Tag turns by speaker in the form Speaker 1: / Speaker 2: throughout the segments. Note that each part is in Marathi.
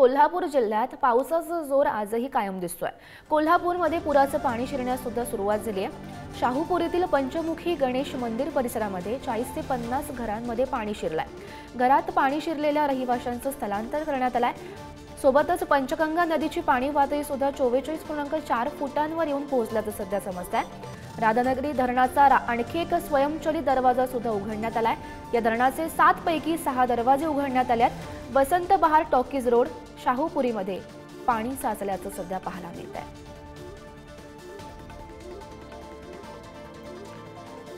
Speaker 1: कोल्हापूर जिल्ह्यात पावसाचा जोर आजही कायम दिसतोय। कोल्हापूरमध्ये पुराचं पाणी शिरण्यास सुद्धा सुरुवात झाली आहे। शाहूपुरीतील पंचमुखी गणेश मंदिर परिसरामध्ये 40 ते 50 घरांमध्ये पाणी शिरलंय। घरात पाणी शिरलेल्या रहिवाशांचं स्थलांतर करण्यात आलंय। सोबतच पंचगंगा नदीची पाणी पातळी सुद्धा 44.4 फुटांवर येऊन पोहोचल्याचं सध्या समजतंय। राधानगरी धरणाचा आणखी एक स्वयंचलित दरवाजा सुद्धा उघडण्यात आलाय। या धरणाचे 7 पैकी 6 दरवाजे उघडण्यात आलेत। वसंत बहार टॉकीज रोड शाहूपुरीमध्ये पाणी साचल्याचं सध्या पाहायला मिळतंय।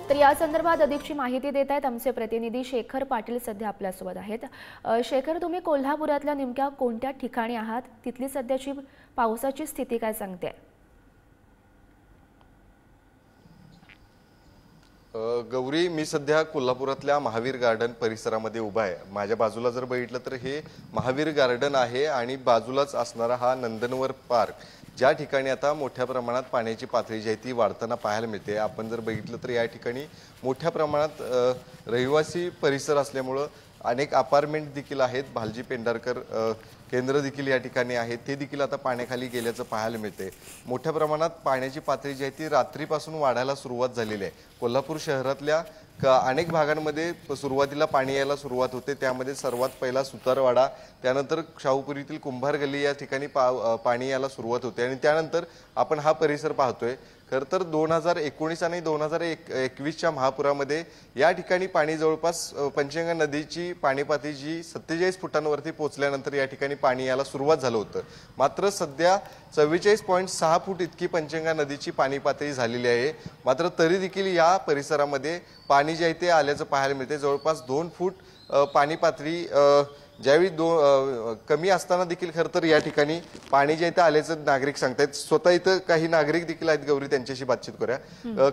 Speaker 1: तर या संदर्भात अधिकची माहिती देत आहेत आमचे प्रतिनिधी शेखर पाटील सध्या आपल्यासोबत आहेत। शेखर, तुम्ही कोल्हापुरातल्या नेमक्या कोणत्या ठिकाणी आहात? तिथली सध्याची पावसाची स्थिती काय सांगते?
Speaker 2: गौरी, मी सध्या कोल्हापुरातल्या महावीर गार्डन परिसरामध्ये उभा आहे। माझ्या बाजूला जर बघितलं तर हे महावीर गार्डन आहे आणि बाजूलाच असणारा हा नंदनवन पार्क, ज्या ठिकाणी आता मोठ्या प्रमाणात पाण्याची पातळी जी आहे ती वाढताना पाहायला मिळते। आपण जर बघितलं तर या ठिकाणी मोठ्या प्रमाणात रहिवासी परिसर असल्यामुळे अनेक अपार्टमेंट देखील आहेत। भालजी पेंढारकर केंद्र देखील या ठिकाणी आहे, ते देखील आता पाण्याखाली गेल्याचं पाहायला मिळते। मोठ्या प्रमाणात पाण्याची पातळी जी आहे ती रात्रीपासून वाढायला सुरुवात झालेली आहे। कोल्हापूर शहरातल्या अनेक भागांमध्ये सुरुवातीला पाणी यायला सुरुवात होते, त्यामध्ये सर्वात पहिला सुतारवाडा, त्यानंतर शाहूपुरीतील कुंभार गल्ली या ठिकाणी पाणी यायला सुरुवात होते आणि त्यानंतर आपण हा परिसर पाहतोय। खरं तर 2019 आणि 2021च्या महापुरामध्ये या ठिकाणी पाणी जवळपास पंचगंगा नदीची पाणी पातळी जी 47 फुटांवरती पोहोचल्यानंतर या ठिकाणी पाणी यायला सुरुवात झालं होतं। मात्र सध्या 44.6 फूट इतकी पंचगंगा नदीची पाणी पातळी झालेली आहे। मात्र तरी देखील या परिसरामध्ये पाणी जे आहे ते आल्याचं पाहायला मिळते। जवळपास 2 फूट पाणी पातळी ज्यावेळी कमी असताना देखील खरं तर या ठिकाणी पाणी जे इथं आल्याचं नागरिक सांगतायत। स्वतः इथं काही नागरिक देखील आहेत, गौरी, त्यांच्याशी बातचीत करूया।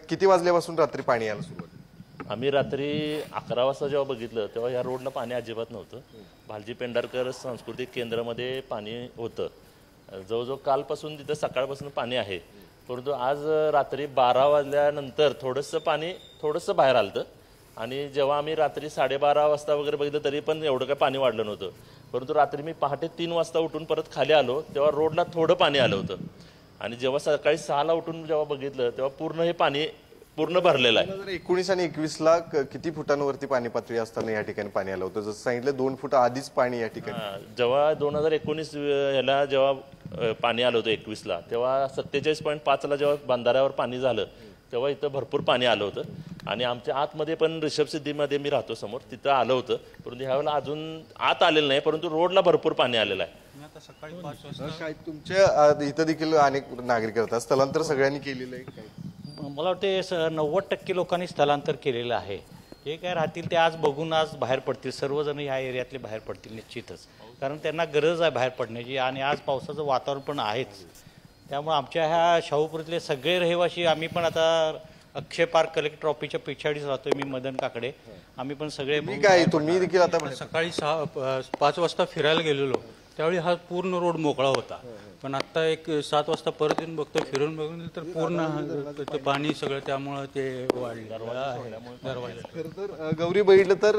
Speaker 2: किती वाजल्यापासून रात्री पाणी यायला सुरुवात?
Speaker 3: आम्ही रात्री 11 वाजता जेव्हा बघितलं तेव्हा या रोडला पाणी अजिबात नव्हतं। भालजी पेंढारकर सांस्कृतिक केंद्रामध्ये पाणी होतं। जवळजवळ कालपासून तिथं सकाळपासून पाणी आहे, परंतु आज रात्री 12 वाजल्यानंतर थोडंसं बाहेर आलं आणि जेव्हा आम्ही रात्री 12:30 वाजता वगैरे बघितलं तरी पण एवढं काही पाणी वाढलं नव्हतं। परंतु रात्री मी पहाटे 3 वाजता उठून परत खाली आलो तेव्हा रोडला थोडं पाणी आलं होतं आणि जेव्हा सकाळी 6ला उठून जेव्हा बघितलं तेव्हा पूर्ण हे पाणी पूर्ण भरलेलं आहे।
Speaker 2: 2019 आणि 21ला किती फुटांवरती पाणी पातळी असताना या ठिकाणी पाणी आलं होतं? जसं सांगितलं 2 फूट आधीच पाणी या ठिकाणी।
Speaker 3: जेव्हा 2019 ह्याला जेव्हा पाणी आलं होतं 21ला, तेव्हा 47.5ला जेव्हा बंधाऱ्यावर पाणी झालं तेव्हा इथं भरपूर पाणी आलं होतं आणि आमच्या आतमध्ये पण रिषभ सिद्धीमध्ये मी राहतो समोर, तिथं आलं होतं। परंतु ह्यावेळेला अजून आत आलेलं नाही, परंतु रोडला भरपूर पाणी आलेलं आहे।
Speaker 4: आता सकाळी 5 वाजता
Speaker 2: काय तुमच्या इथं देखील अनेक नागरिक असतात, स्थलांतर सगळ्यांनी केलेलं आहे?
Speaker 4: मला वाटते 90% लोकांनी स्थलांतर केलेलं आहे। जे काय राहतील ते आज बघून आज बाहेर पडतील, सर्वजण ह्या एरियातले बाहेर पडतील निश्चितच, कारण त्यांना गरज आहे बाहेर पडण्याची आणि आज पावसाचं वातावरण पण आहेच। त्यामुळे आमच्या ह्या शाहूपुरीतले सगळे रहिवासी, आम्ही पण आता अक्षय पार्क कलेक्टर ऑफिसच्या पिछाडीच राहतोय, मी मदन काकडे, आम्ही पण सगळे
Speaker 2: तुम्ही देखील आता
Speaker 4: सकाळी 5 वाजता फिरायला गेलेलो त्यावेळी हा पूर्ण रोड मोकळा होता, पण आता एक 7 वाजता परत येऊन बघतो, फिरून बघून तर पूर्ण पाणी सगळं, त्यामुळं ते वाढलं।
Speaker 2: खरं तर गौरी, बघितलं तर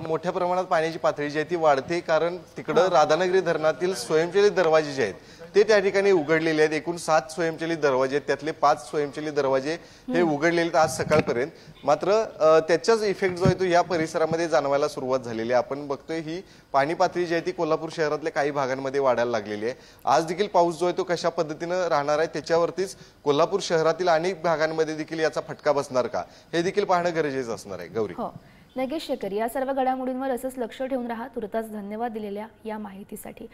Speaker 2: मोठ्या प्रमाणात पाण्याची पातळी जी आहे ती वाढते, कारण तिकडं राधानगरी धरणातील स्वयंचलित दरवाजे जे आहेत ते त्या ठिकाणी उघडलेले आहेत। एकूण 7 स्वयंचलित दरवाजे आहेत, त्यातले 5 स्वयंचलित दरवाजे हे उघडलेले आहेत आज सकाळपर्यंत। मात्र त्याचाच इफेक्ट जो आहे तो या परिसरामध्ये जाणवायला सुरुवात झालेली आहे। आपण बघतोय ही पाणी पातळी जी आहे ती कोल्हापूर शहरातल्या काही भागांमध्ये वाढायला लागलेली आहे। आज देखील पाऊस जो आहे तो कशा पद्धतीनं राहणार आहे त्याच्यावरतीच कोल्हापूर शहरातील अनेक भागांमध्ये देखील याचा फटका बसणार का हे देखील पाहणं गरजेचं असणार आहे। गौरी,
Speaker 1: नगेश शेखर, या सर्व घडामोडींवर असंच लक्ष ठेवून राहा। तुर्तास धन्यवाद दिलेल्या या माहितीसाठी।